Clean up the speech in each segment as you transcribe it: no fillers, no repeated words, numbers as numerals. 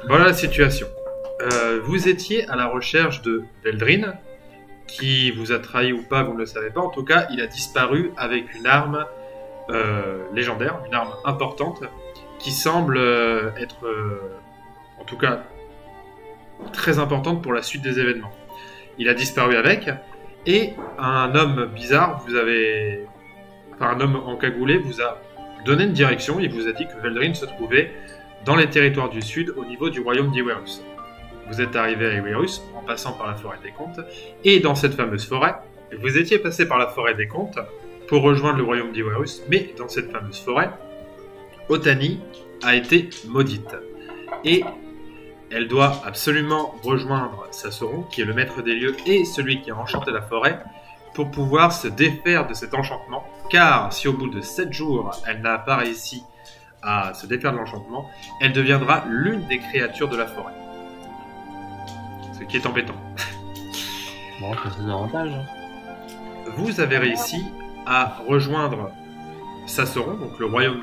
Voilà la situation. Vous étiez à la recherche de Veldrin, qui vous a trahi ou pas, vous ne le savez pas. En tout cas, il a disparu avec une arme légendaire, une arme importante, qui semble être, en tout cas, très importante pour la suite des événements. Il a disparu avec, et un homme bizarre, un homme encagoulé vous a donné une direction. Il vous a dit que Veldrin se trouvait dans les territoires du sud, au niveau du royaume d'Iwerus. Vous êtes arrivé à Iwerus en passant par la forêt des Comtes, et dans cette fameuse forêt, vous étiez passé par la forêt des Comtes pour rejoindre le royaume d'Iwerus, mais dans cette fameuse forêt, Otani a été maudite. Et elle doit absolument rejoindre Sassoron, qui est le maître des lieux et celui qui a enchanté la forêt, pour pouvoir se défaire de cet enchantement, car si au bout de 7 jours, elle n'a pas réussi à se défaire de l'enchantement, elle deviendra l'une des créatures de la forêt. Ce qui est embêtant. Bon, c'est ses avantages. Vous avez réussi à rejoindre Sassoron, donc le royaume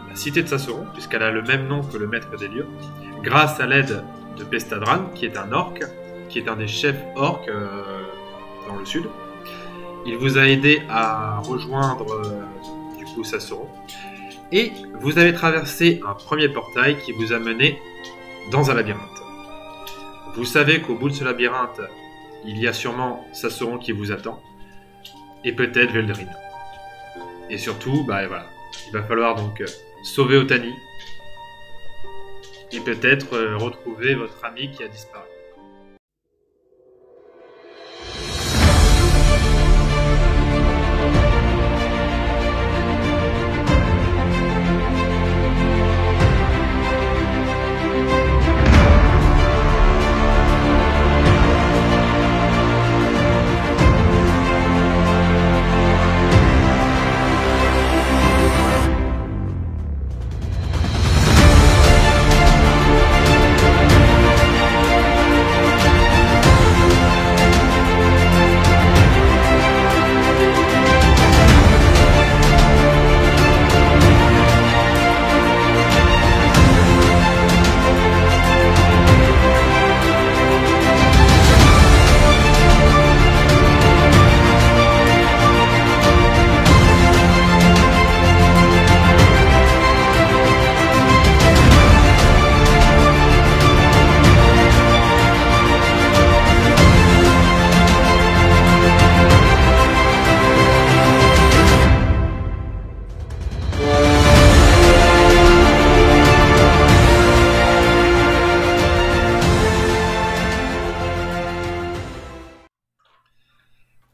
la cité de Sassoron, puisqu'elle a le même nom que le maître des lieux, grâce à l'aide de Pestadran, qui est un orc, qui est un des chefs orcs dans le sud. Il vous a aidé à rejoindre du coup Sassoron, et vous avez traversé un premier portail qui vous a mené dans un labyrinthe. Vous savez qu'au bout de ce labyrinthe, il y a sûrement Sassoron qui vous attend, et peut-être Veldrin. Et surtout, voilà, il va falloir donc sauver Otani, et peut-être retrouver votre ami qui a disparu.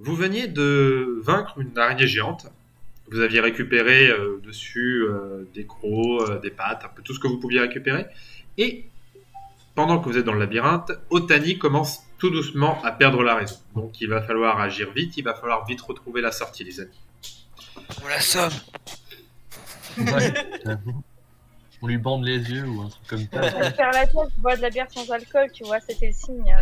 Vous veniez de vaincre une araignée géante. Vous aviez récupéré dessus des crocs, des pattes, un peu tout ce que vous pouviez récupérer. Et pendant que vous êtes dans le labyrinthe, Otani commence tout doucement à perdre la raison. Donc il va falloir agir vite, il va falloir vite retrouver la sortie, les amis. On l'assomme. Ouais, on lui bande les yeux ou un truc comme ça. Faire la tête, boire de la bière sans alcool, tu vois, c'était le signe.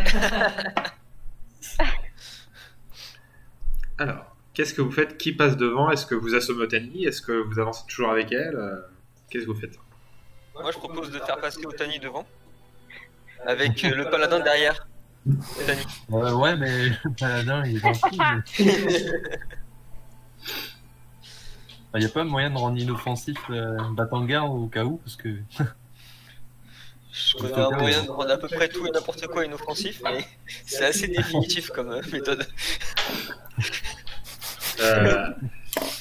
Alors, qu'est-ce que vous faites? Qui passe devant? Est-ce que vous assommez Otani? Est-ce que vous avancez toujours avec elle? Qu'est-ce que vous faites? Moi je propose de faire passer Otani devant. Avec le paladin derrière. Otani. Ouais, mais le paladin il est gentil. Il n'y a pas moyen de rendre inoffensif Batanga au cas où, parce que. Je connais un moyen de rendre à peu près tout et n'importe quoi inoffensif, mais c'est assez définitif comme méthode.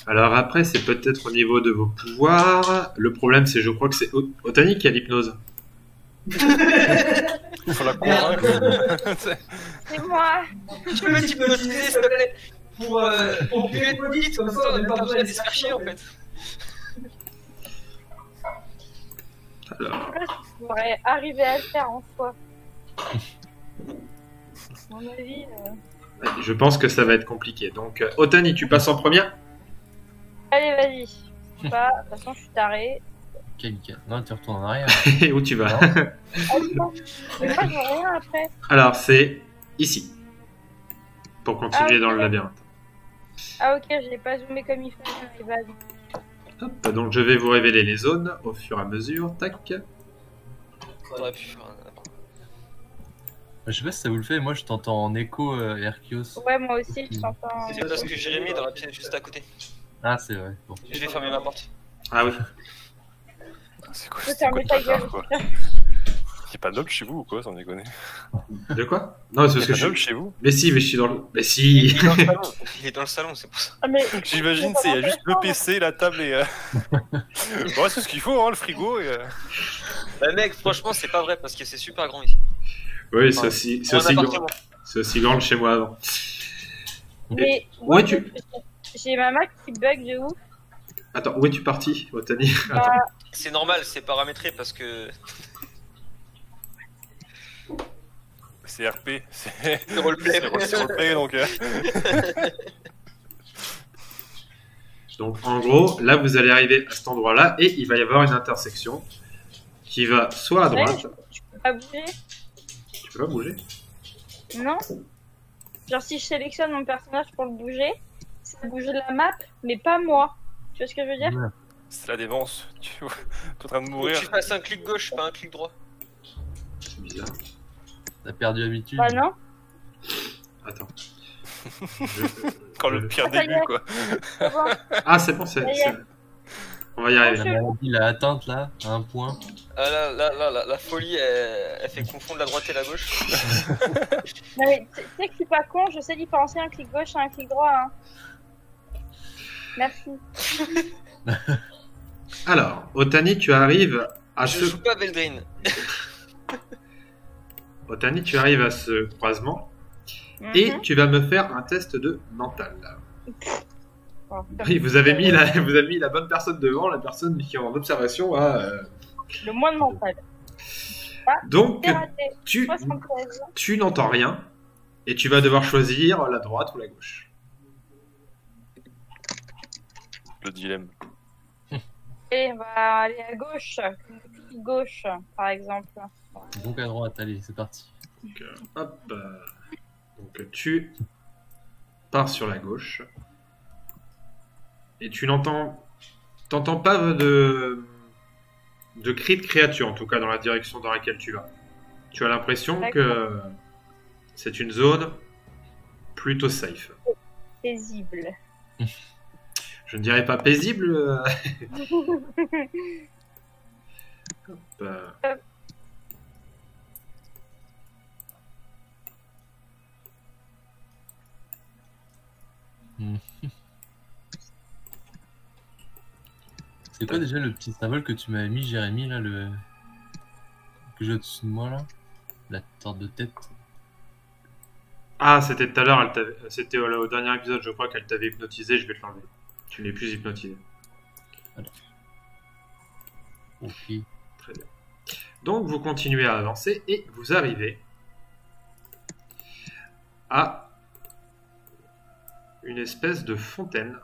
Alors après, c'est peut-être au niveau de vos pouvoirs. Le problème, c'est je crois que c'est Otani qui a l'hypnose. Il faut la convaincre. C'est moi. Tu peux t'hypnotiser s'il te plaît pour plus être maudite, comme ça on n'a pas besoin de se faire chier en fait. Alors, Je pourrais arriver à le faire en soi. À mon avis. je pense que ça va être compliqué. Donc, Otani, tu passes en première? Allez, vas-y. De toute façon, je suis taré. Ok, nickel. Non, tu retournes en arrière. Et où tu vas? Attends. Moi, je vois rien après. Alors, c'est ici. Pour continuer dans le labyrinthe. Ah, ok, je l'ai pas zoomé comme il faut. Ok, vas-y. Hop, donc, je vais vous révéler les zones au fur et à mesure. Tac. T'aurais pu faire un... Je sais pas si ça vous le fait, moi je t'entends en écho, Herkios. Ouais, moi aussi, je t'entends. C'est parce que Jérémy est dans la pièce juste à côté. Ah, c'est vrai. Bon. Je vais fermer ma porte. Ah oui. C'est quoi, Je peux c'est quoi fermer ce ta bâtard, gueule. quoi? Y'a pas d'homme chez vous ou quoi, sans déconner? De quoi? Non, c'est parce Y'a que pas je d'homme suis. chez vous? Mais si, mais je suis dans le. Mais si. Il est dans le salon, il est dans le salon, c'est pour ça. Ah, mais... J'imagine, c'est, y'a juste le PC, la table et. Bon, c'est ce qu'il faut, hein, le frigo et. Bah mec, franchement, c'est pas vrai parce que c'est super grand ici. Oui, c'est aussi, c'est Pour un aussi grand. appartement. C'est aussi grand que chez moi avant. Mais Ouais, moi, tu. j'ai ma Mac qui bug de ouf. Attends, où es-tu parti, Otani? Bah, C'est normal, c'est paramétré parce que C'est RP, c'est. c'est roleplay. C'est roleplay donc. Donc en gros, là vous allez arriver à cet endroit-là et il va y avoir une intersection qui va soit à droite. je peux pas bouger. Tu peux pas bouger? Non. Genre, si je sélectionne mon personnage pour le bouger, ça bouge la map, mais pas moi. Tu vois ce que je veux dire? Ouais. C'est la démence. Tu es en train de Faut mourir. que tu fasses un clic gauche, pas un clic droit. C'est bizarre. T'as perdu l'habitude. Bah non. Attends. Quand le pire Ah, ça y début, est. quoi. C'est bon. Ah, c'est bon, c'est. Ça y est. On va y arriver. La maladie l'a atteinte là, à un point. Ah là, la folie, elle fait confondre la droite et la gauche. Non, mais tu sais que je suis pas con, je sais différencier un clic gauche et un clic droit. Hein. Merci. Alors, Otani, tu arrives à Je ce. joue pas Veldrin. Otani, tu arrives à ce croisement Mhm. et tu vas me faire un test de mental. Bon, Oui, vous avez mis la bonne personne devant, la personne qui est en observation à. Le moins de mental. Donc, C'est raté. tu, 73. tu n'entends rien et tu vas devoir choisir la droite ou la gauche. Le dilemme. Et on va aller à gauche. Le clic gauche, par exemple. Donc à droite, allez, c'est parti. Donc, hop. Donc, tu pars sur la gauche et tu t'entends pas de cris de créature, en tout cas dans la direction dans laquelle tu vas. Tu as l'impression que c'est une zone plutôt safe. Paisible. Je ne dirais pas paisible. Hop. C'est quoi déjà le petit symbole que tu m'avais mis, Jérémy, là, que j'ai au-dessus de moi, là? La sorte de tête. Ah, c'était tout à l'heure, c'était au dernier épisode, je crois qu'elle t'avait hypnotisé, je vais te l'enlever. Tu n'es plus hypnotisé. Ok. Très bien. Donc vous continuez à avancer et vous arrivez à une espèce de fontaine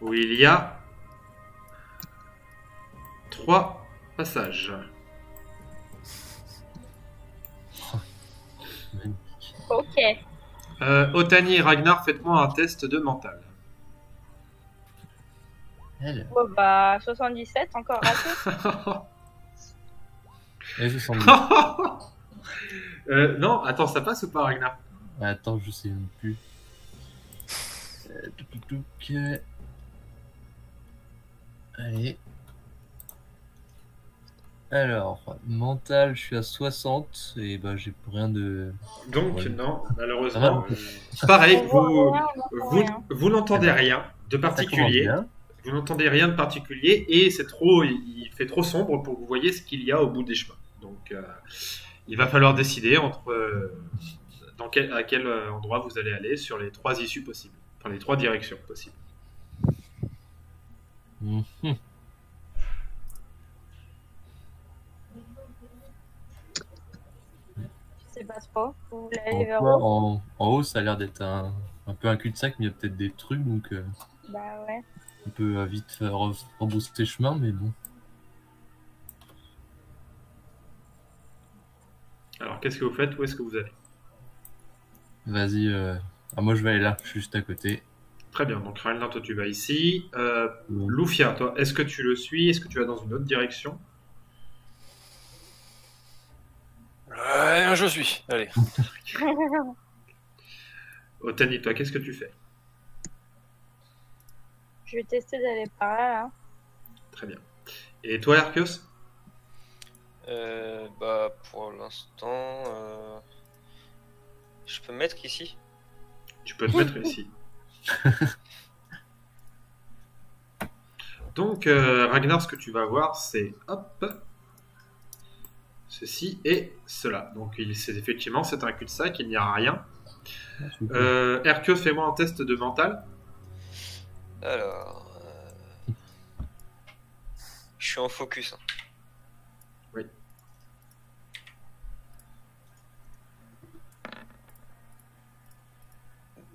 où il y a 3 passages. Ok. Otani et Ragnar, faites-moi un test de mental. Elle. Bon, bah, 77, encore raté. Elle se sent Non, attends, ça passe ou pas, Ragnar? Attends, je sais même plus. Touc. Allez. Alors, mental, je suis à 60 et bah j'ai rien de. Donc, Ouais. non, Ah, malheureusement. non. Pareil, On voit rien, on voit vous, rien. vous n'entendez rien de Ça commence particulier. bien. Vous n'entendez rien de particulier et c'est trop, il fait trop sombre pour que vous voyez ce qu'il y a au bout des chemins. Donc, il va falloir décider entre à quel endroit vous allez aller sur les 3 issues possibles, enfin les 3 directions possibles. Mhm. Je sais pas trop. Vous voulez aller En, vers quoi, où? en haut, ça a l'air d'être un peu un cul-de-sac, mais il y a peut-être des trucs, donc Bah ouais. on peut vite rebrousser chemin, mais bon. Alors, qu'est-ce que vous faites? Où est-ce que vous allez? Vas-y. Ah, moi, je vais aller là, je suis juste à côté. Très bien, donc Ragnar, toi tu vas ici. Lufia, toi, est-ce que tu le suis? Est-ce que tu vas dans une autre direction? Je suis. Allez. Otani, toi, qu'est-ce que tu fais? Je vais tester d'aller par là, là. Très bien. Et toi, Arceus? Bah, pour l'instant, je peux me mettre ici. Tu peux te mettre ici. Donc, Ragnar, ce que tu vas voir, c'est hop, ceci et cela. Donc, effectivement, c'est un cul-de-sac, il n'y a rien. Hercule, fais-moi un test de mental. Alors, je suis en focus. Hein. Oui.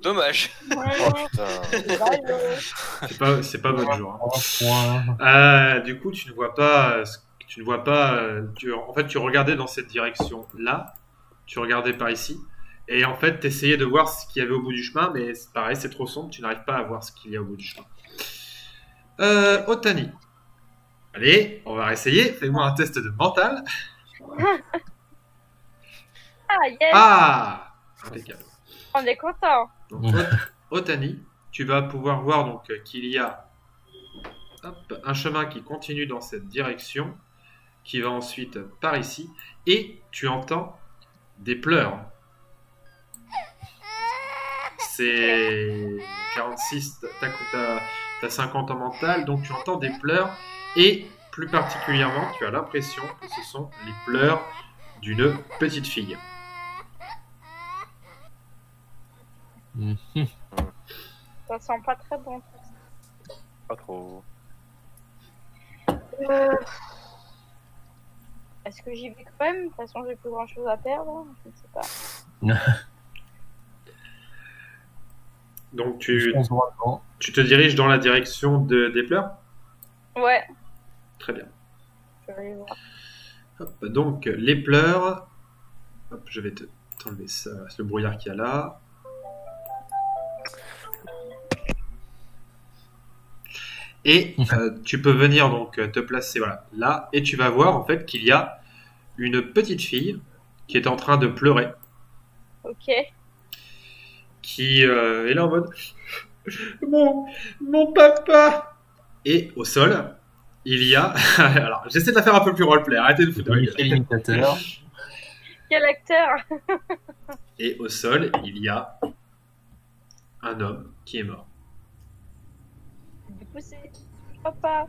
Dommage. Oh putain. C'est pas votre jour. Point. Du coup, tu ne vois pas. Tu ne vois pas. En fait, tu regardais dans cette direction-là. Tu regardais par ici. Et en fait, tu essayais de voir ce qu'il y avait au bout du chemin, mais c'est pareil, c'est trop sombre. Tu n'arrives pas à voir ce qu'il y a au bout du chemin. Otani. Allez, on va essayer. Fais-moi un test de mental. Ah, yes! Ah, impeccable. On est content. Donc, Otani, tu vas pouvoir voir donc qu'il y a un chemin qui continue dans cette direction, qui va ensuite par ici, et tu entends des pleurs. C'est 46, t'as 50 en mental, donc tu entends des pleurs, et plus particulièrement, tu as l'impression que ce sont les pleurs d'une petite fille. Ça sent pas très bon. Pas trop. Est-ce que j'y vais quand même? De toute façon, j'ai plus grand chose à perdre. Je ne sais pas. Donc Je pense droit devant. tu te diriges dans la direction des pleurs? Ouais, Très bien. je vais aller voir. Hop, donc les pleurs. Hop, je vais t'enlever ça, le brouillard qu'il y a là. Et tu peux venir donc te placer voilà, là et tu vas voir en fait qu'il y a une petite fille qui est en train de pleurer, Ok. qui est là en mode mon papa. Et au sol, il y a alors j'essaie de la faire un peu plus roleplay. Arrêtez de foutre de ma gueule. L'imitateur. Quel acteur? Et au sol, il y a un homme qui est mort. Du coup, c'est papa.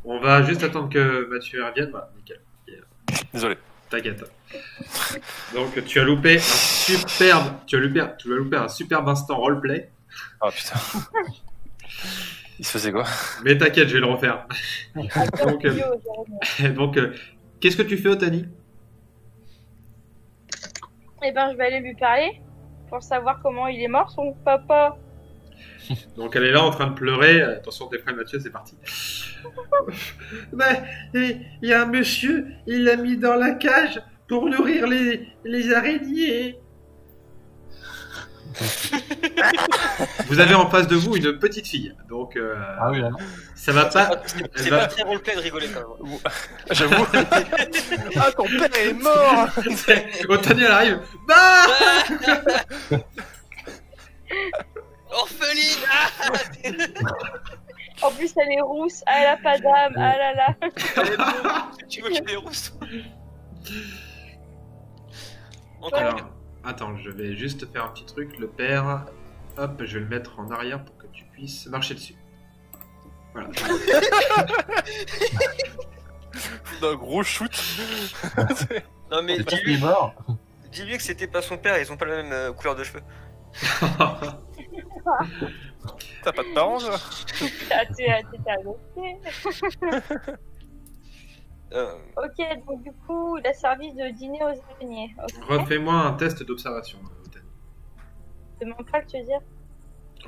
On va juste attendre que Mathieu revienne. Voilà, nickel. Désolé. T'inquiète. Donc tu as loupé un superbe instant roleplay. Ah putain. Il se faisait quoi? Mais t'inquiète, je vais le refaire. Donc, Yo, Jérémy. donc qu'est-ce que tu fais, Otani? Eh ben, je vais aller lui parler pour savoir comment il est mort, son papa. Donc elle est là en train de pleurer. Attention, t'es prêt, Mathieu, c'est parti. Il y a un monsieur, il l'a mis dans la cage pour nourrir les araignées. Vous avez en face de vous une petite fille, donc Ah oui, là. ça va pas. C'est pas très roleplay de rigoler quand même. J'avoue. Ah, ton père est mort. Otani elle arrive. Bah Orpheline. En plus, elle est rousse. Ah, elle a pas d'âme. Ah là là. Tu vois qu'il est rousse. Encore Alors, mieux. attends, je vais juste faire un petit truc. Le père, hop, je vais le mettre en arrière pour que tu puisses marcher dessus. Voilà. D'un gros shoot. Non mais C'est pas qu'il dis-lui est mort. dis-lui que c'était pas son père, ils ont pas la même couleur de cheveux. T'as pas de parents, toi? T'es adopté. Ok, donc du coup, il a servi de dîner aux araignées. Ok. Refais-moi un test d'observation. Otani. De mental, tu veux dire?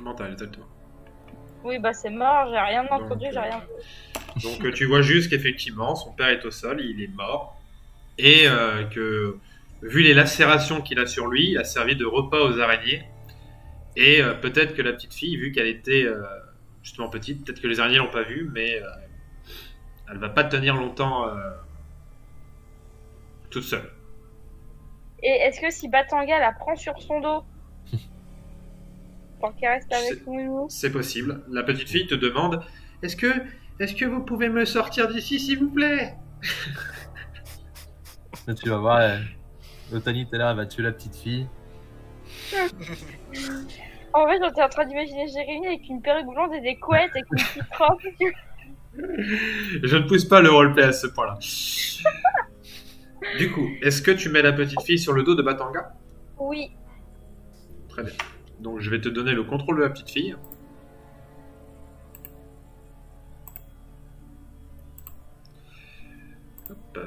Mental, exactement. Oui, bah c'est mort, j'ai rien Donc, entendu, j'ai rien vu. Donc tu vois juste qu'effectivement, son père est au sol, il est mort. Et que, vu les lacérations qu'il a sur lui, il a servi de repas aux araignées. Et peut-être que la petite fille, vu qu'elle était justement petite, peut-être que les araignées l'ont pas vue, mais elle va pas tenir longtemps toute seule. Et est-ce que si Batanga la prend sur son dos pour qu'elle reste avec nous? C'est possible. La petite fille te demande est-ce que vous pouvez me sortir d'ici, s'il vous plaît? Là, tu vas voir, Otani, t'es là, elle va tuer la petite fille. En fait, j'étais en train d'imaginer Jérémy avec une perruque blonde et des couettes avec une petite robe. Je ne pousse pas le roleplay à ce point-là. Du coup, est-ce que tu mets la petite fille sur le dos de Batanga? Oui. Très bien. Donc je vais te donner le contrôle de la petite fille. Hop.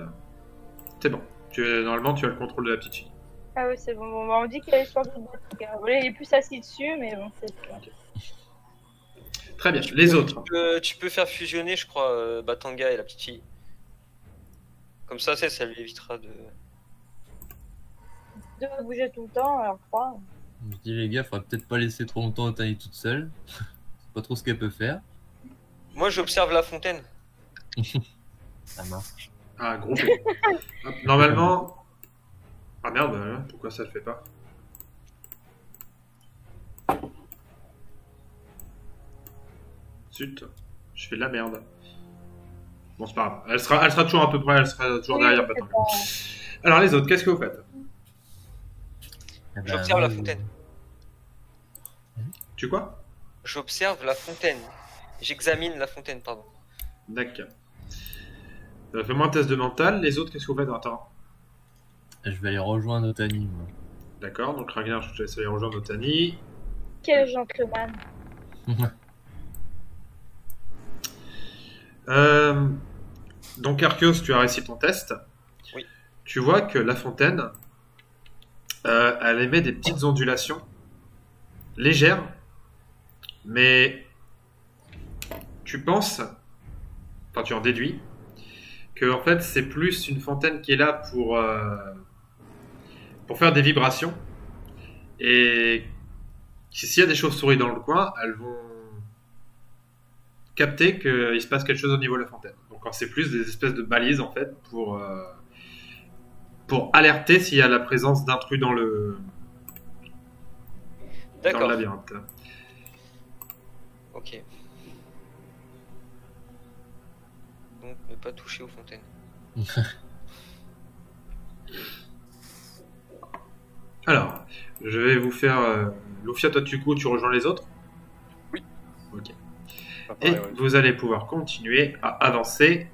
C'est bon. Normalement, tu as le contrôle de la petite fille. Ah oui, c'est bon. Bon, bah, on dit qu'elle est sur le dos de Batanga. Voilà, il est plus assis dessus, mais bon, c'est ça. Très bien. Les autres. Tu peux faire fusionner, je crois, Batanga et la petite fille. Comme ça lui évitera de... De bouger tout le temps, alors je crois. Je dis les gars, faudrait peut-être pas laisser trop longtemps Otani toute seule. C'est pas trop ce qu'elle peut faire. Moi, j'observe la fontaine. Ça marche. Ah, gros. Hop, normalement. Ah merde, pourquoi ça le fait pas? Zut, je fais de la merde. Bon, c'est pas grave. Elle sera toujours à peu près, elle sera toujours derrière Batanga. Alors les autres, qu'est-ce que vous faites? Eh ben, J'observe la moi, fontaine. Tu quoi? J'observe la fontaine. J'examine la fontaine, pardon. D'accord. Fais-moi un test de mental. Les autres, qu'est-ce que vous faites? Attends. je vais aller rejoindre Otani, moi. D'accord, donc Ragnar, je te laisse aller rejoindre Otani. Quel gentleman. Donc Arceus, tu as réussi ton test. Oui. Tu vois que la fontaine, elle émet des petites ondulations légères, mais tu penses, enfin tu en déduis, que en fait c'est plus une fontaine qui est là pour faire des vibrations, et s'il y a des chauves-souris dans le coin, elles vont capter qu'il se passe quelque chose au niveau de la fontaine. Donc c'est plus des espèces de balises en fait pour alerter s'il y a la présence d'intrus dans le D'accord. labyrinthe. Ok. Donc, ne pas toucher aux fontaines. Alors, je vais vous faire... Lufia, toi tu rejoins les autres? Oui. Ok. Ah, Et pareil, ouais. vous allez pouvoir continuer à avancer.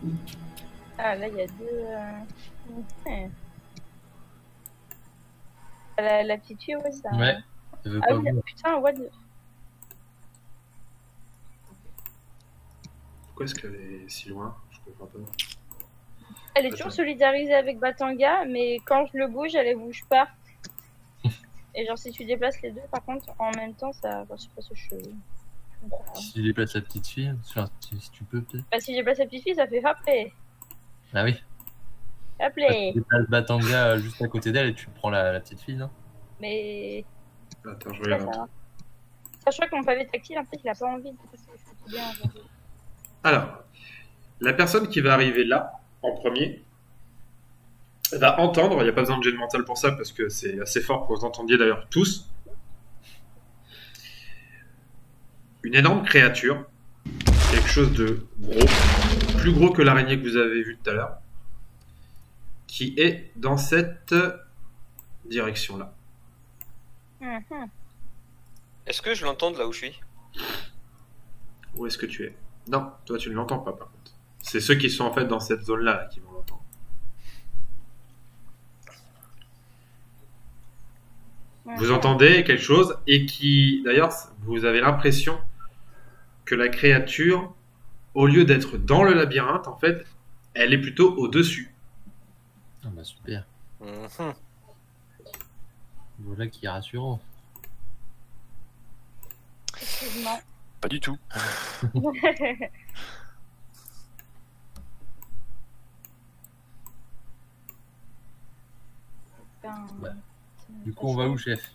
Mhm. Ah, là, il y a deux... Ouais. La petite fille, ouais, ça... Ouais. Elle veut Ah pas oui, vous. putain, what the... Pourquoi est-ce qu'elle est si loin? Je comprends pas. Elle est toujours solidarisée avec Batanga, mais quand je le bouge, elle ne bouge pas. Et genre, si tu déplaces les deux, par contre, en même temps, ça... Enfin, je sais pas ce que je comprends pas. Si tu déplaces la petite fille, enfin, si tu peux peut-être. Bah, si je déplace la petite fille, ça fait frapper. Ah oui. Frapper. Tu déplaces Batanga juste à côté d'elle et tu prends la petite fille, non? Mais... Attends, je Ça, regarde. ça va. Sachant que mon pavé tactile, en fait, il a pas envie de passer bien aujourd'hui. Alors, la personne qui va arriver là, en premier, va entendre, il n'y a pas besoin de jet de mental pour ça, parce que c'est assez fort pour que vous entendiez d'ailleurs tous, une énorme créature, quelque chose de gros, plus gros que l'araignée que vous avez vue tout à l'heure, qui est dans cette direction-là. Mhm. Est-ce que je l'entends de là où je suis? Où est-ce que tu es? Non, toi tu ne l'entends pas par contre. C'est ceux qui sont en fait dans cette zone-là là, qui vont l'entendre. Vous entendez quelque chose et qui, d'ailleurs, vous avez l'impression que la créature, au lieu d'être dans le labyrinthe, en fait, elle est plutôt au-dessus. Ah bah super. Mhm. Voilà qui est rassurant. Effectivement. Pas du tout. Ben, Ouais. Du coup, on va où, chef?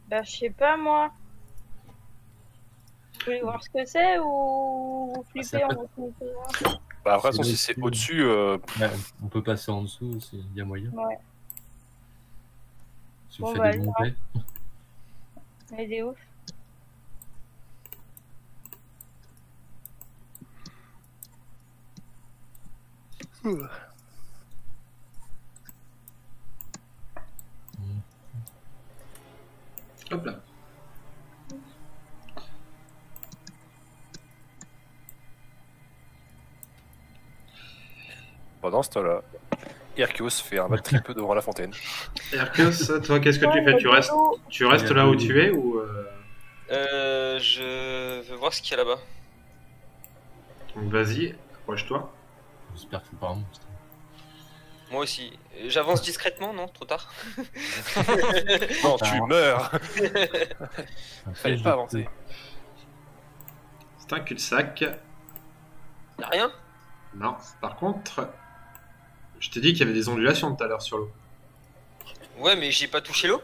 Bah, je sais pas moi. Vous voulez voir ce que c'est ou vous flippez Ça en peut- votre moteur? Bah après, C'est si le- c'est au-dessus, Ouais, on peut passer en dessous, il y a moyen. Ouais, Si vous Bon, faites bah, des bons jets. mais des ouf. Hop là. pendant ce temps-là, Hercules fait un mal tripeux devant la fontaine. Hercus, toi, qu'est-ce que tu Ouais, fais? mais de l'eau. Tu restes Il y a là où deux- tu es ou Je veux voir ce qu'il y a là-bas. Donc vas-y, approche-toi. J'espère que c'est pas un monstre. Moi aussi. J'avance discrètement, non? Trop tard. Non, tu meurs. Un Fallait piège pas de avancer. feu. C'est un cul-de-sac. Y'a rien? Non, par contre, je t'ai dit qu'il y avait des ondulations tout à l'heure sur l'eau. Ouais, mais j'ai pas touché l'eau.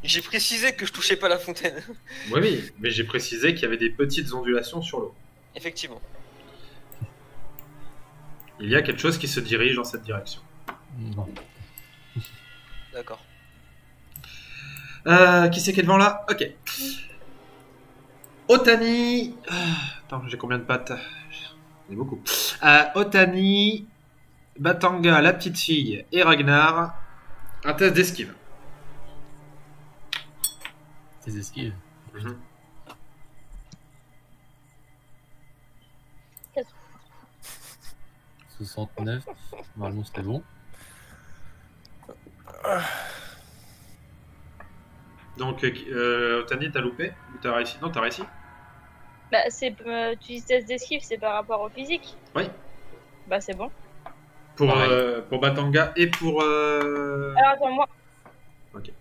J'ai précisé que je touchais pas la fontaine. Oui, oui, mais j'ai précisé qu'il y avait des petites ondulations sur l'eau. Effectivement. Il y a quelque chose qui se dirige dans cette direction. Non. D'accord. Qui c'est qui est devant là? Ok. Otani. Attends, j'ai combien de pattes? J'en ai beaucoup. Otani, Batanga, la petite fille et Ragnar. Un test d'esquive. Tes esquives. 69. Normalement, c'était bon. Donc, Otani, t'as loupé? Ou t'as réussi? Non, t'as réussi? Bah, tu dis test d'esquive, c'est par rapport au physique. Oui. Bah, c'est bon. Pour Batanga et pour. Alors, attends, moi. Ok.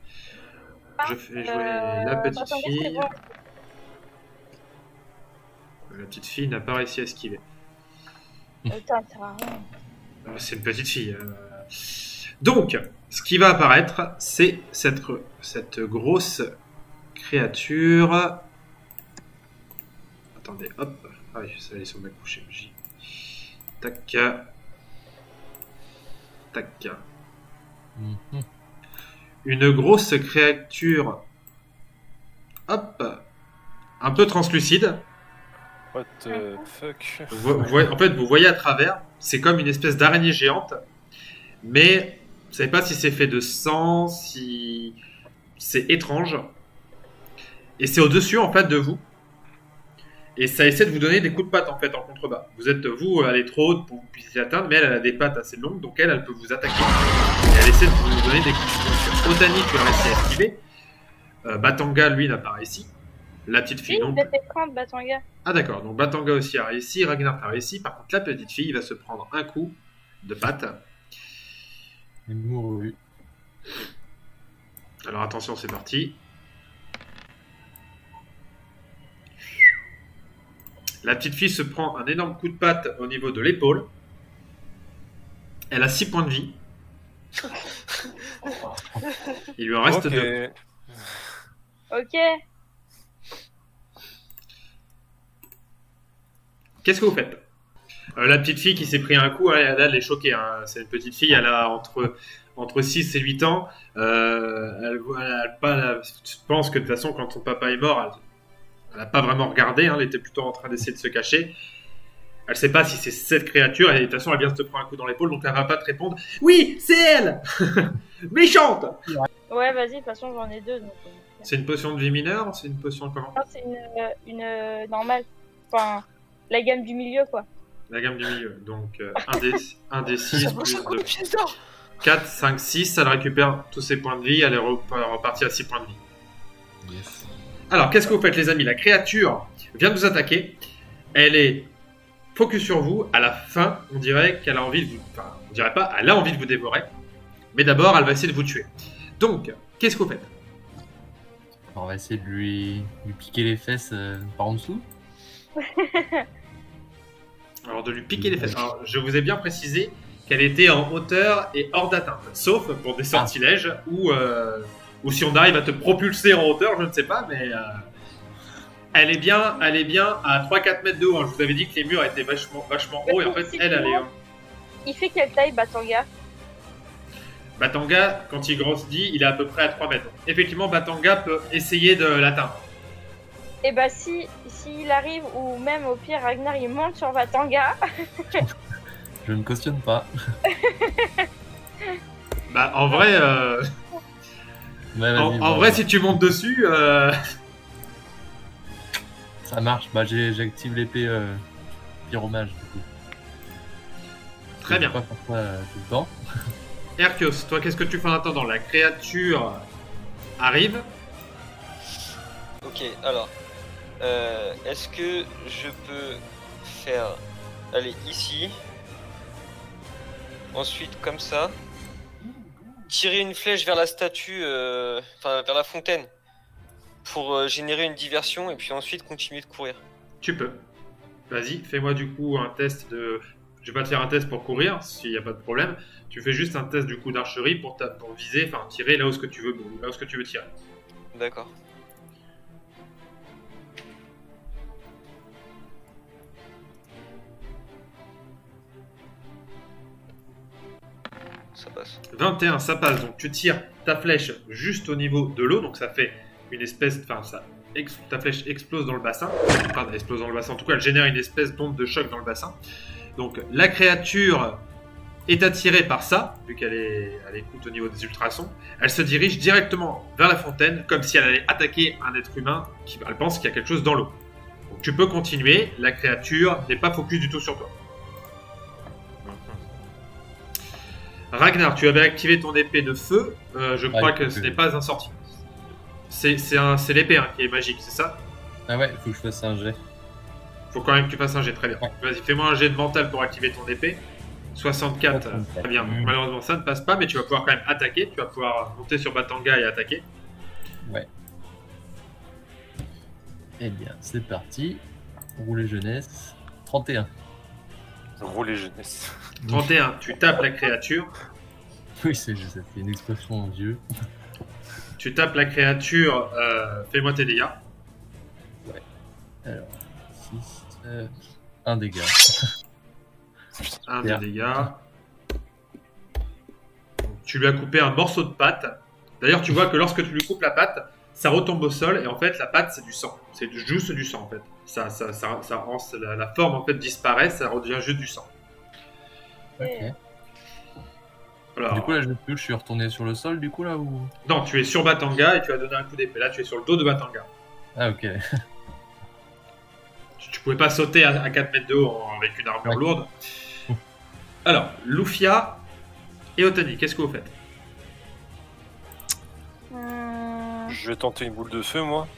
Je fais jouer la petite Batanga, c'est fille. bon. La petite fille n'a pas réussi à esquiver. Putain, ça sert à rien. C'est une petite fille. Donc, ce qui va apparaître, c'est cette grosse créature. Attendez, hop. Ah oui, ça allait sur ma couche MJ. Tac. Tac. Mhm. Une grosse créature. Hop. Un peu translucide. What the fuck? En fait, vous voyez à travers, c'est comme une espèce d'araignée géante, mais vous savez pas si c'est fait de sang, si c'est étrange. Et c'est au-dessus, en fait, de vous. Et ça essaie de vous donner des coups de patte, en fait, en contrebas. Vous, elle est trop haute pour que vous puissiez atteindre, mais elle a des pattes assez longues, donc elle peut vous attaquer. Et elle essaie de vous donner des coups de patte. Otani, tu as réussi à esquiver. Batanga, lui, n'a pas réussi. La petite fille, Si, non il a fait 30, Batanga. Ah d'accord, donc Batanga aussi a réussi, Ragnar a réussi, par contre la petite fille va se prendre un coup de patte. Et mouru. Alors attention, c'est parti. La petite fille se prend un énorme coup de patte au niveau de l'épaule. Elle a 6 points de vie. Il lui en reste Ok. 2. Ok. Qu'est-ce que vous faites? La petite fille qui s'est pris un coup, elle est choquée. Hein. C'est une petite fille, elle a entre 6 et 8 ans. Je pense que de toute façon, quand son papa est mort, elle n'a pas vraiment regardé. Hein. Elle était plutôt en train d'essayer de se cacher. Elle ne sait pas si c'est cette créature. Et de toute façon, elle vient de se prendre un coup dans l'épaule, donc elle ne va pas te répondre. Oui, c'est elle. Méchante. Ouais, vas-y, de toute façon, j'en ai deux. Donc, C'est une potion de vie mineure? C'est une potion comment? non, c'est une normale. Enfin, la gamme du milieu, quoi. La gamme du milieu. Donc 1d6 Ça vaut plus 50 2. pièces d'or. 4, 5, 6, elle récupère tous ses points de vie, elle est repartie à 6 points de vie. Yes. Alors, qu'est-ce que vous faites, les amis? La créature vient de vous attaquer. Elle est focus sur vous. À la fin, on dirait qu'elle a envie de vous... Enfin, on dirait pas, elle a envie de vous dévorer. Mais d'abord, elle va essayer de vous tuer. Donc, qu'est-ce que vous faites? On va essayer de lui piquer les fesses par en dessous. Alors, de lui piquer les fesses. Alors, je vous ai bien précisé qu'elle était en hauteur et hors d'atteinte. Sauf pour des sortilèges ou si on arrive à te propulser en hauteur, je ne sais pas, mais... Elle est bien à 3-4 mètres de haut. Hein. Je vous avais dit que les murs étaient vachement hauts et en fait, elle est haut. Il fait quelle taille, Batanga? Batanga, quand il grossit, il est à peu près à 3 mètres. Donc, effectivement, Batanga peut essayer de l'atteindre. Et bah, s'il arrive, ou même au pire, Ragnar il monte sur Batanga. Je ne cautionne pas. Bah, en vrai, Ouais, en vrai, si tu montes dessus, ça marche. Bah, j'active l'épée pyromage du coup. très bien. Je peux pas faire ça tout le temps. Hercules, toi, qu'est-ce que tu fais en attendant? La créature arrive. Ok, alors. Est-ce que je peux faire. Aller ici. Ensuite, comme ça. Tirer une flèche vers la statue. Enfin, vers la fontaine. Pour générer une diversion et puis ensuite continuer de courir. Tu peux. Vas-y, fais-moi du coup un test de... Je vais pas te faire un test pour courir, s'il n'y a pas de problème. Tu fais juste un test du coup d'archerie pour viser, enfin tirer là où ce que tu veux tirer. D'accord. Ça passe. 21, ça passe. Donc tu tires ta flèche juste au niveau de l'eau, donc ça fait une espèce... Enfin, ta flèche explose dans le bassin. Enfin, elle explose dans le bassin. En tout cas, elle génère une espèce d'onde de choc dans le bassin. Donc la créature est attirée par ça, vu qu'elle écoute au niveau des ultrasons. Elle se dirige directement vers la fontaine, comme si elle allait attaquer un être humain qui elle pense qu'il y a quelque chose dans l'eau. Donc tu peux continuer, la créature n'est pas focus du tout sur toi. Ragnar, tu avais activé ton épée de feu, je crois que ce n'est pas un sortilège. C'est l'épée hein, qui est magique, c'est ça? Ah ouais, il faut que je fasse un jet. Faut quand même que tu fasses un jet, très bien. Ouais. Vas-y, fais-moi un jet de mental pour activer ton épée. 64, très bien. Donc, malheureusement, ça ne passe pas, mais tu vas pouvoir quand même attaquer. Tu vas pouvoir monter sur Batanga et attaquer. Ouais. Eh bien, c'est parti. Rouler jeunesse. 31. Rouler jeunesse. 31, tu tapes la créature. Oui, ça fait une explosion en dieu. Tu tapes la créature, fais-moi tes dégâts. Alors, 6, 1 dégât. Un Bien. des dégâts. Donc, tu lui as coupé un morceau de patte. D'ailleurs, tu vois que lorsque tu lui coupes la patte, ça retombe au sol et en fait, la patte, c'est du sang. C'est juste du sang en fait. La forme en fait disparaît, ça redevient juste du sang. Ok. Alors, Du coup, là, je suis retourné sur le sol, du coup, là, ou... non, tu es sur Batanga et tu as donné un coup d'épée. Là, tu es sur le dos de Batanga. Ah, ok. Tu pouvais pas sauter à 4 mètres de haut avec une armure Ouais. lourde. Alors, Lufia et Otani, qu'est-ce que vous faites? Je vais tenter une boule de feu, moi.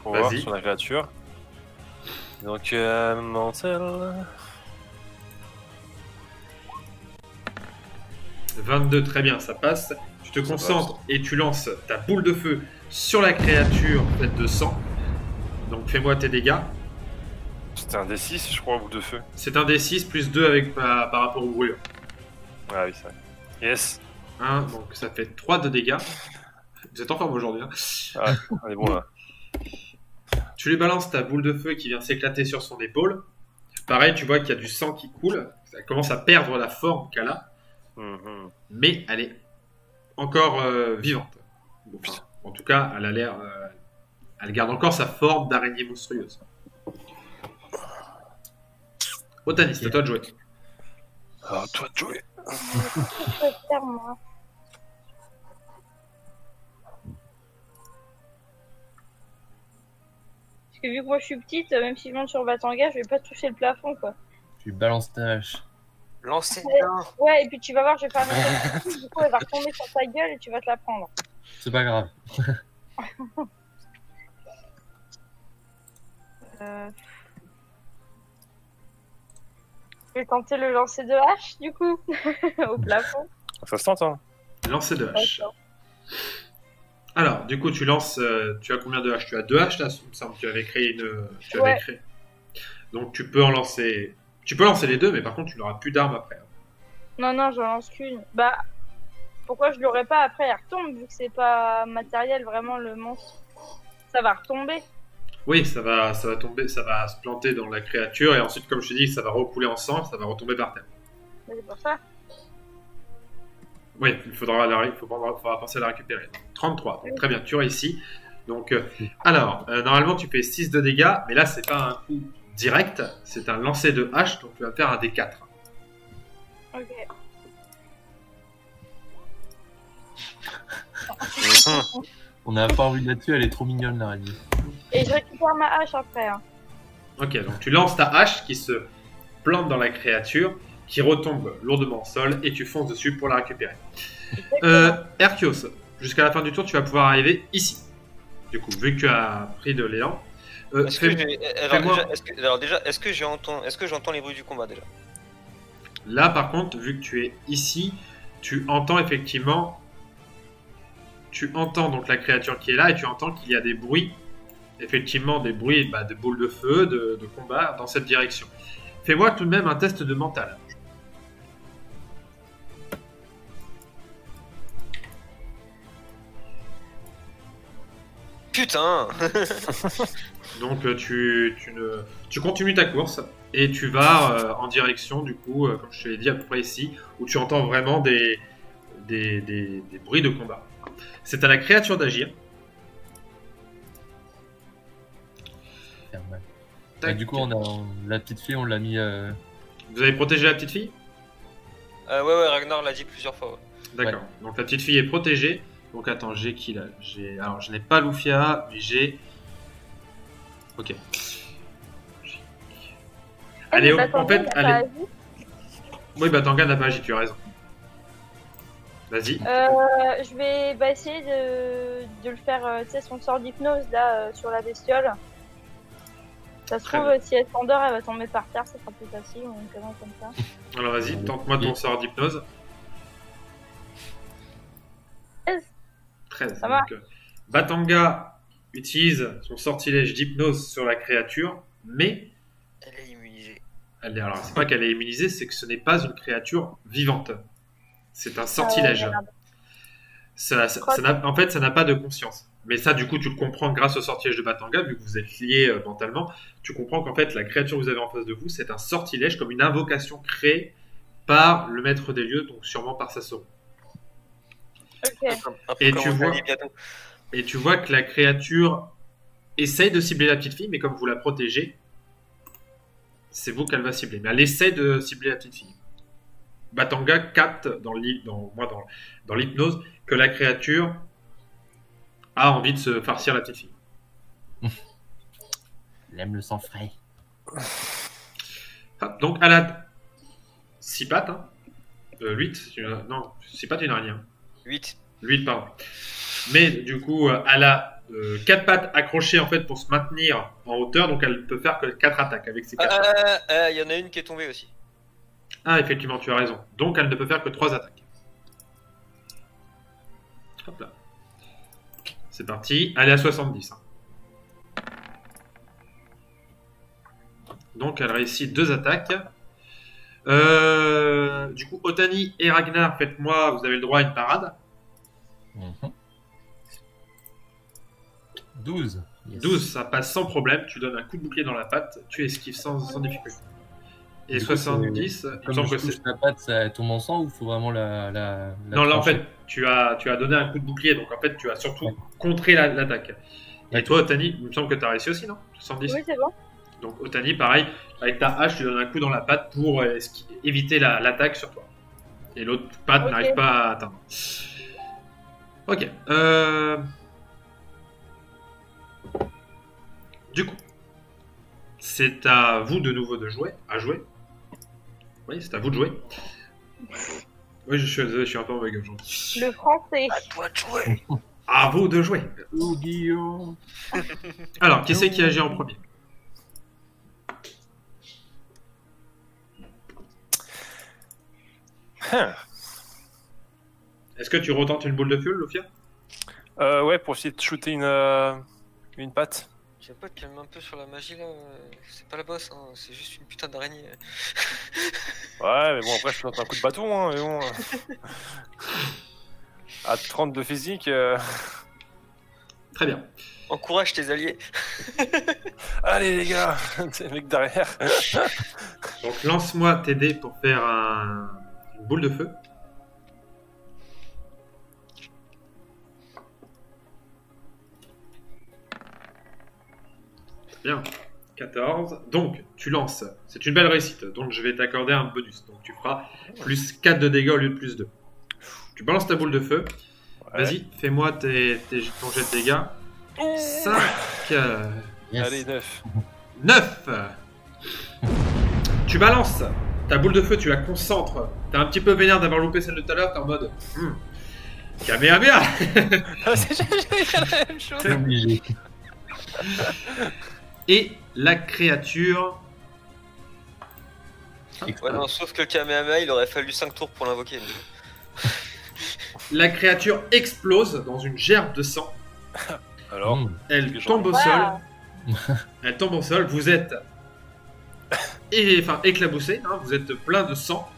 Pour Vas-y. voir sur la créature. Donc, mental. 22, très bien, ça passe. Tu te Ça concentres et tu lances ta boule de feu sur la créature faite de sang. Donc fais-moi tes dégâts. C'était un D6, je crois, boule de feu. C'est un D6 plus 2 avec, par rapport aux brûlures. Ah oui, c'est vrai. Yes. 1, donc ça fait 3 de dégâts. Vous êtes en forme aujourd'hui. Hein. Ah, on est bon là. Tu lui balances ta boule de feu qui vient s'éclater sur son épaule. Pareil, tu vois qu'il y a du sang qui coule. Ça commence à perdre la forme qu'elle a. Mhm. Mais elle est encore vivante. Enfin, en tout cas, elle a l'air... elle garde encore sa forme d'araignée monstrueuse. Otani, c'est à toi de jouer. Ah, toi de jouer. Je peux faire, moi. Parce que vu que moi je suis petite, même si je monte sur Batanga, je vais pas toucher le plafond quoi. Tu balances ta hache. Lancez Ouais, et puis tu vas voir, je vais faire un du coup, elle va retomber sur ta gueule et tu vas te la prendre. C'est pas grave. Euh... Je vais tenter le lancer de hache, du coup, au plafond. Ça se tente, hein. Lancer de hache. D'accord. Alors, du coup, tu lances. Tu as combien de haches? Tu as 2 haches là, il me semble. Tu avais créé une. Tu avais Ouais. créé. Donc, tu peux en lancer. Tu peux lancer les deux, mais par contre, tu n'auras plus d'armes après. Non, non, j'en lance qu'une. Bah, pourquoi je l'aurais pas après, elle retombe, vu que c'est pas matériel, vraiment, le monstre. Ça va retomber. Oui, ça va tomber, ça va se planter dans la créature et ensuite, comme je te dis, ça va recouler en sang, ça va retomber par terre. Mais c'est pour ça. Oui, faudra penser à la récupérer. 33, donc très bien, tu réussis. Donc, alors, normalement, tu fais 6 de dégâts, mais là, c'est pas un coup direct, c'est un lancer de hache, donc tu vas faire un D4. Ok. On n'a pas envie là-dessus, elle est trop mignonne l'araignée. Et je récupère ma hache après. Hein. Ok, donc tu lances ta hache qui se plante dans la créature, qui retombe lourdement au sol, et tu fonces dessus pour la récupérer. Erkios, jusqu'à la fin du tour, tu vas pouvoir arriver ici. Du coup, vu que tu as pris de l'élan. Est-ce que fais-moi- est-ce que j'entends les bruits du combat déjà? Là, par contre, vu que tu es ici, tu entends effectivement. Tu entends donc la créature qui est là et tu entends qu'il y a des bruits, effectivement des bruits de boules de feu, de combat dans cette direction. Fais-moi tout de même un test de mental. Putain. Donc tu continues ta course et tu vas en direction du coup, comme je te l'ai dit à peu près ici, où tu entends vraiment des bruits de combat. C'est à la créature d'agir. Faire mal. Tac. Du coup, la petite fille, on l'a mis. Vous avez protégé la petite fille? Ouais, Ragnar l'a dit plusieurs fois. Ouais. D'accord. Donc la petite fille est protégée. Donc attends, j'ai qui là? Alors je n'ai pas Lufia, mais j'ai. Ok. Allez, mais en fait, Batanga, il a allez. pas agi. Oui, Batanga n'a pas agi, tu as raison. Vas-y. Je vais essayer de le faire, tu sais, son sort d'hypnose là sur la bestiole. Ça se Très trouve, bien. si elle s'endort, elle va tomber par terre, ça sera plus facile ou une connerie comme ça. Alors vas-y, tente-moi ton sort d'hypnose. 13. Ça va. Donc, Batanga utilise son sortilège d'hypnose sur la créature, mais Elle est immunisée. alors c'est pas qu'elle est immunisée, c'est que ce n'est pas une créature vivante. C'est un sortilège. Merde. En fait, ça n'a pas de conscience. Mais ça, du coup, tu le comprends grâce au sortilège de Batanga, vu que vous êtes liés mentalement. Tu comprends qu'en fait, la créature que vous avez en face de vous, c'est un sortilège comme une invocation créée par le maître des lieux, donc sûrement par Sasori. Ok. Un peu Et comme tu on vois- l'a dit bientôt. Et tu vois que la créature essaye de cibler la petite fille, mais comme vous la protégez, c'est vous qu'elle va cibler. Mais elle essaie de cibler la petite fille. Batanga capte dans l'hypnose que la créature a envie de se farcir la petite fille. Elle aime le sang frais. Hop, donc elle a 6 pattes. 8. Non, 6 pattes, une araignée. 8. 8, pardon. Mais du coup, elle a 4 pattes accrochées en fait pour se maintenir en hauteur, donc elle peut faire que 4 attaques avec ses 4 pattes. Il y en a une qui est tombée aussi. Ah, effectivement, tu as raison. Donc elle ne peut faire que 3 attaques. Hop là. C'est parti. Elle est à 70. Donc elle réussit 2 attaques. Du coup, Otani et Ragnar, faites-moi, vous avez le droit à une parade. 12. Yes. 12, ça passe sans problème. Tu donnes un coup de bouclier dans la patte, tu esquives sans difficulté. Et Du coup, 70, il me Comme semble je que touche c'est. la patte, ça tombe en sang ou faut vraiment la Non, là en trancher fait, tu as donné un coup de bouclier, donc en fait, tu as surtout contré l'attaque. Et toi, Otani, il me semble que tu as réussi aussi, non? 70. Oui, c'est bon. Donc Otani, pareil, avec ta hache, tu donnes un coup dans la patte pour éviter l'attaque sur toi. Et l'autre patte Ok. n'arrive pas à atteindre. Ok. Du coup, c'est à vous de nouveau à jouer. Oui, c'est à vous de jouer. Oui, je suis désolé, je suis un peu en bug aujourd'hui. Le français. À toi de jouer. À vous de jouer. Oh, Guillaume. Alors, qui c'est qui agit en premier? Est-ce que tu retentes une boule de feu, Lufia? Ouais, pour essayer de shooter une patte. Je vais pas te calmer un peu sur la magie là. C'est pas la bosse, hein. C'est juste une putain d'araignée. Ouais, mais bon, après, je tente un coup de bâton, hein, mais bon. À 30 de physique. Très bien. Encourage tes alliés. Allez, les gars, c'est le mec derrière. Donc, lance-moi tes dés pour faire une boule de feu. Bien. 14. Donc, tu lances. C'est une belle réussite. Donc, je vais t'accorder un bonus. Donc, tu feras plus 4 de dégâts au lieu de plus 2. Tu balances ta boule de feu. Ouais. Vas-y, fais-moi ton jet de dégâts. 5. Yes. Allez, 9. 9. Tu balances ta boule de feu, tu la concentres. T'es un petit peu vénère d'avoir loupé celle de tout à l'heure. T'es en mode. Kamehameha. J'allais faire la même chose. C'est obligé. Et la créature. Ouais, non, sauf que le Kamehameha, il aurait fallu 5 tours pour l'invoquer. La créature explose dans une gerbe de sang. Alors, Elle Quelque tombe au chose. sol. Elle tombe au sol. Vous êtes éclaboussé. Hein, vous êtes plein de sang.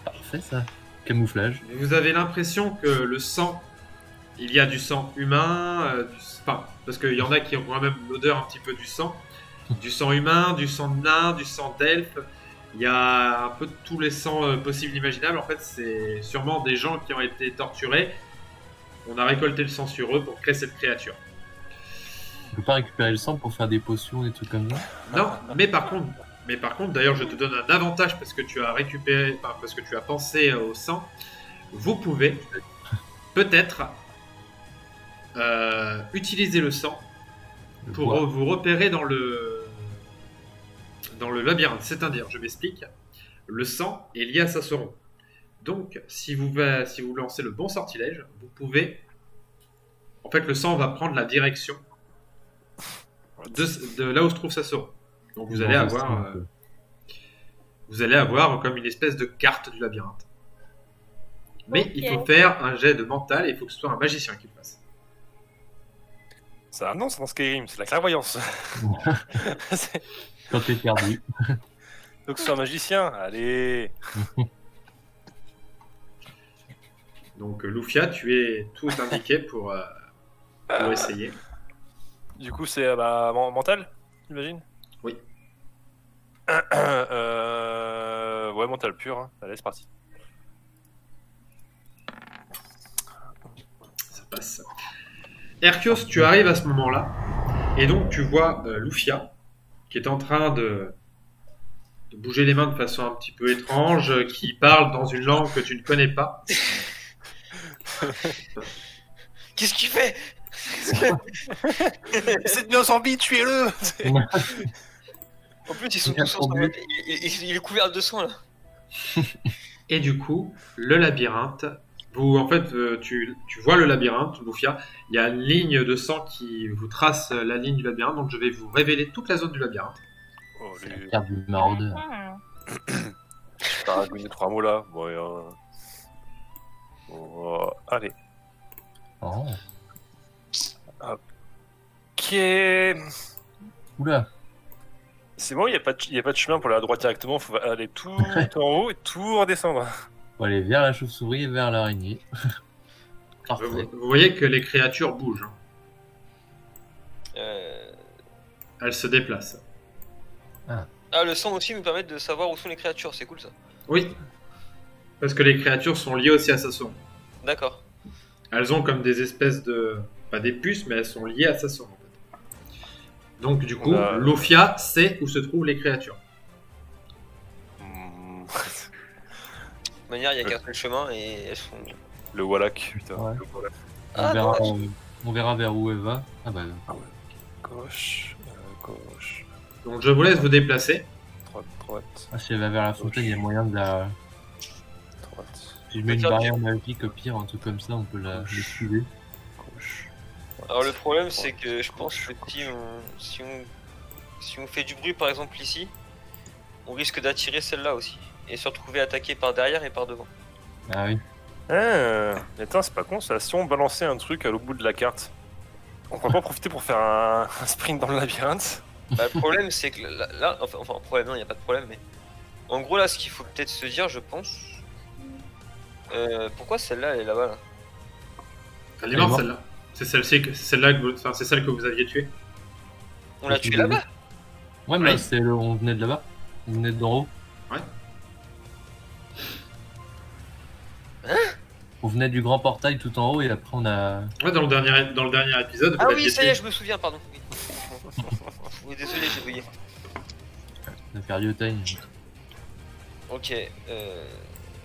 Parfait, ça. Camouflage. Vous avez l'impression que le sang, il y a du sang humain, parce qu'il y en a qui ont quand même l'odeur un petit peu du sang humain, du sang de nain, du sang d'elfe. Il y a un peu de tous les sangs possibles et imaginables. En fait, c'est sûrement des gens qui ont été torturés. On a récolté le sang sur eux pour créer cette créature. On peut pas récupérer le sang pour faire des potions, des trucs comme ça. Non, mais par contre, d'ailleurs, je te donne un avantage parce que tu as récupéré, parce que tu as pensé au sang. Vous pouvez peut-être utiliser le sang Le pour bois. vous repérer dans le labyrinthe. C'est-à-dire, je m'explique, le sang est lié à sa sauron. Donc, si vous lancez le bon sortilège, vous pouvez... En fait, le sang va prendre la direction de là où se trouve sa sauron. Donc, vous allez avoir comme une espèce de carte du labyrinthe. Mais il faut Ok. faire un jet de mental et il faut que ce soit un magicien qui le fasse. ça, non, c'est dans Skyrim, c'est la clairvoyance. C'est- Quand t'es perdu. Donc, c'est un magicien. Allez. Donc, Lufia, tu es tout indiqué pour essayer. Du coup, c'est mental, j'imagine. Oui. Ouais, mental pur. Hein. Allez, c'est parti. Ça passe. Herkios, tu arrives à ce moment-là, et donc tu vois Lufia, qui est en train de bouger les mains de façon un petit peu étrange, qui parle dans une langue que tu ne connais pas. Qu'est-ce qu'il fait? C'est bien zombie, tuez-le. En plus, ils sont tous ensemble. Il est couvert de sang là. Et du coup, le labyrinthe, tu vois le labyrinthe, Lufia, il y a une ligne de sang qui vous trace la ligne du labyrinthe, donc je vais vous révéler toute la zone du labyrinthe. Oh, C'est la les carte du maraudeur. paragouines 3 mots là. Bon, allez. Oh. Ok. Oula. C'est bon, il n'y a pas de chemin pour aller à droite directement. Faut aller tout en haut et tout redescendre. On va aller vers la chauve-souris et vers l'araignée. Vous, Parfait. vous voyez que les créatures bougent, hein. Euh, Elles se déplacent. Ah, le sang aussi nous permet de savoir où sont les créatures, c'est cool ça. Oui, parce que les créatures sont liées aussi à sa sauron. D'accord. Elles ont comme des espèces de... Pas des puces, mais elles sont liées à sa sauron. En fait. Donc du coup, Lufia sait où se trouvent les créatures. Hmm. De toute manière, il y a qu'un seul chemin et elles sont. Le Wallach, putain. Ouais. Le Wallach. Ah, On verra vers où elle va. Ah bah, Gauche, gauche. Donc je vous laisse vous déplacer. 3, droite, Ah, si elle va vers la fontaine, il y a moyen de la. droite, Si je mets une Peut-être barrière magique, au pire, un truc comme ça, on peut la l'esquiver. gauche. Alors le problème c'est que je pense que si on fait du bruit par exemple ici, on risque d'attirer celle-là aussi. Et se retrouver attaqué par derrière et par devant. Ah oui. Ah, mais attends, c'est pas con ça. Si on balançait un truc à l'autre bout de la carte, on pourrait pas en profiter pour faire un sprint dans le labyrinthe? Bah, le problème c'est que là, enfin problème non, il n'y a pas de problème, mais en gros là ce qu'il faut peut-être se dire je pense, pourquoi celle-là elle est là-bas là? Elle est morte celle-là. C'est celle-là que c'est celle que vous aviez tuée. On l'a tué là-bas? Ouais, mais Oui. on venait de là-bas. On venait d'en haut. Ouais. On venait du grand portail tout en haut et après on a. Ouais, dans le dernier épisode, Ah vous oui l'aviez ça y est tuée. je me souviens pardon. Oui. Oui désolé j'ai bugué. La cariotagne. Ok,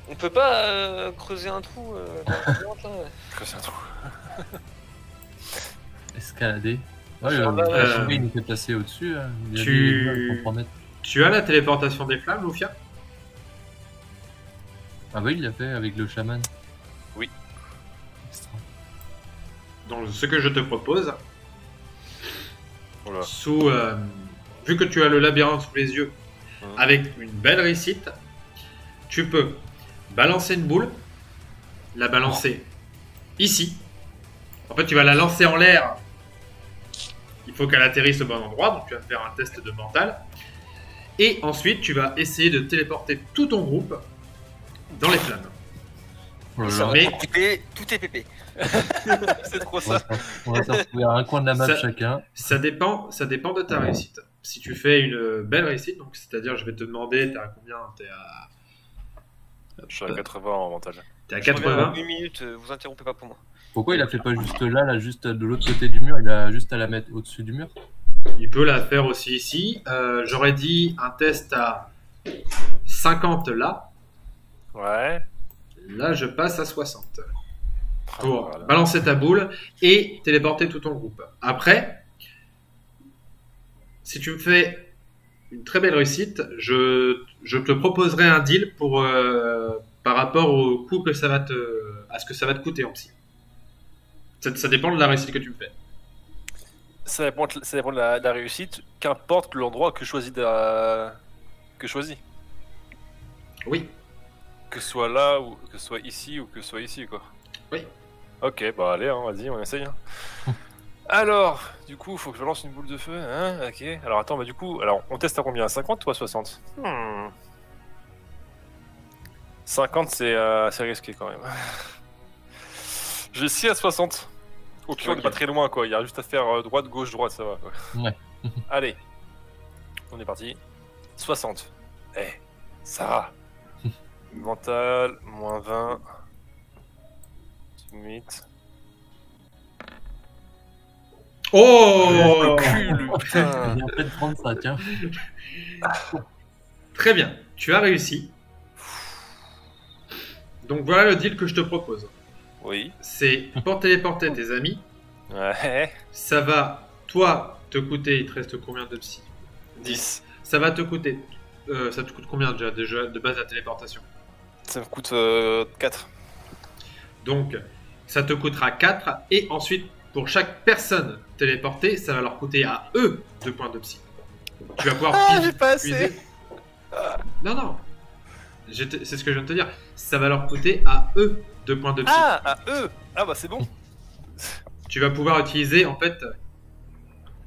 on peut pas creuser un trou dans la labyrinthe, là? Creuser un trou. Escalader. Ouais, Genre là, le il nous fait passer au-dessus. Hein. Il y a Tu- des murs qu'on peut mettre. Tu as la téléportation des flammes, Lufia? Ah bah il l'a fait avec le chaman. Oui. Extra. Donc, ce que je te propose, Voilà. vu que tu as le labyrinthe sous les yeux, Mhm. avec une belle réussite, tu peux balancer une boule, la balancer ici. En fait, tu vas la lancer en l'air. Il faut qu'elle atterrisse au bon endroit, donc tu vas faire un test de mental. Et ensuite, tu vas essayer de téléporter tout ton groupe dans les flammes. Oh là Ça là. va Mais- être pépé, tout est pépé. C'est trop On va ça. on va se retrouver à un coin de la map Ça- chacun. Ça dépend de ta réussite. Si tu fais une belle réussite, donc c'est-à-dire, je vais te demander, t'es à combien? Je suis à 80 en mental. T'es à Je reviens 80. dans 1 minute, vous interrompez pas pour moi. Pourquoi il a fait pas juste là, juste de l'autre côté du mur? Il a juste à la mettre au-dessus du mur. Il peut la faire aussi ici. J'aurais dit un test à 50 là. Ouais. Là, je passe à 60. Pour Voilà. balancer ta boule et téléporter tout ton groupe. Après, si tu me fais une très belle réussite, je te proposerai un deal par rapport au coût que à ce que ça va te coûter en psy. Ça dépend de la réussite que tu me fais. Ça dépend de la réussite, qu'importe l'endroit que choisis Oui. Que ce soit là, ou que ce soit ici, ou que ce soit ici, quoi. Oui. Ok, bah allez, hein, vas-y, on essaye. Hein. Alors, du coup, faut que je lance une boule de feu, hein, ok. Alors attends, bah du coup, alors on teste à combien? 50 ou à 60? 50, c'est risqué quand même. Je suis à 60. Au pire, on Ok. est pas très loin, quoi. Il y a juste à faire droite, gauche, droite, ça va, quoi. Ouais. Allez, on est parti. 60. Eh, ça va. Mental, moins 20. Limite. Oh Cul, putain. Il vient peut-être prendre ça, tiens. Très bien, tu as réussi. Donc voilà le deal que je te propose. Oui. C'est pour téléporter tes amis. Ouais. Ça va, toi, te coûter. Il te reste combien de psy? 10. Ça va te coûter. Ça te coûte combien déjà de base la téléportation? Ça me coûte 4. Donc, ça te coûtera 4. Et ensuite, pour chaque personne téléportée, ça va leur coûter à eux 2 points de psy. Tu vas pouvoir j'ai pas puiser. Non, non. C'est ce que je viens de te dire. Ça va leur coûter à eux 2 points de psy. Ah, à eux. Ah bah c'est bon. Tu vas pouvoir utiliser, en fait,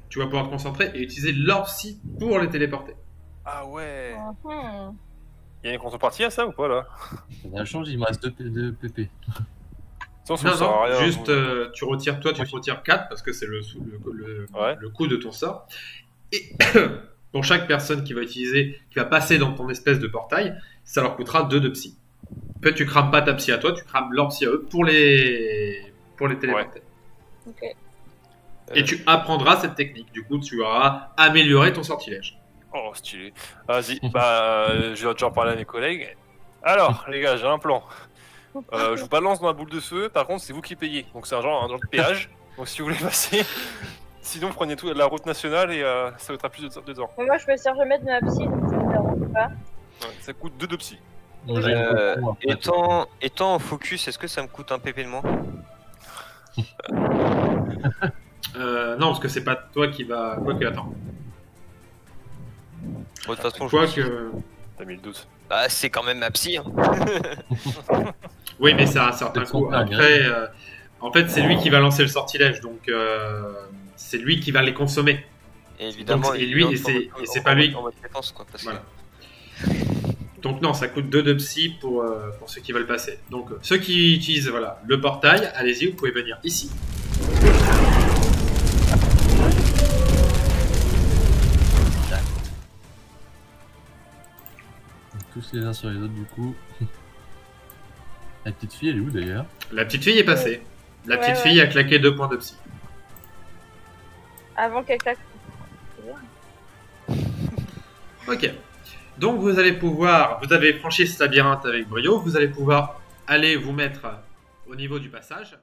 tu vas pouvoir te concentrer et utiliser leur psy pour les téléporter. Ah ouais. Mhm. Il y a une contrepartie à ça ou pas là? Ça change, il me reste 2 PP. Sinon, ça Non, me sert à non, rien. juste tu retires, toi tu te retires 4 parce que c'est Ouais. le coût de ton sort. Et pour chaque personne qui va passer dans ton espèce de portail, ça leur coûtera 2 de psy. En fait, tu crames pas ta psy à toi, tu crames leur psy à eux pour les téléporter. Ok. Et tu apprendras cette technique. Du coup, tu auras amélioré ton sortilège. Oh, stylé. Vas-y, bah, je vais déjà en parler à mes collègues. Alors, les gars, j'ai un plan. Je vous balance dans la boule de feu, par contre, c'est vous qui payez. Donc, c'est un genre de péage. Donc, si vous voulez passer, Sinon, prenez tout la route nationale et ça coûtera plus de temps. Mais moi, je me sers jamais de ma psy, donc ça me dérange pas. Ouais, ça coûte 2 de psy. Bon, j'ai une caution, après, Étant en focus, est-ce que ça me coûte un PP de moins? Non, parce que c'est pas toi qui va. Quoique, attends. Bon, de toute façon, Quoique. T'as mis le doute. bah, c'est quand même ma psy. Hein. Oui, mais ça a un certain Peut-être son coût. père, Après, en fait, c'est lui qui va lancer le sortilège, donc c'est lui qui va les consommer. Et évidemment, Donc, et lui, et c'est pas lui. En mode défense, quoi, parce que- Voilà. Donc non, ça coûte 2 de psy pour ceux qui veulent passer. Donc ceux qui utilisent voilà, le portail, allez-y, vous pouvez venir ici. Tous les uns sur les autres, du coup. La petite fille, elle est où d'ailleurs? La petite fille est passée. La Ouais, petite ouais. fille a claqué 2 points de psy. Avant qu'elle claque. Ok. Donc vous allez pouvoir, vous avez franchi ce labyrinthe avec brio, vous allez pouvoir aller vous mettre au niveau du passage.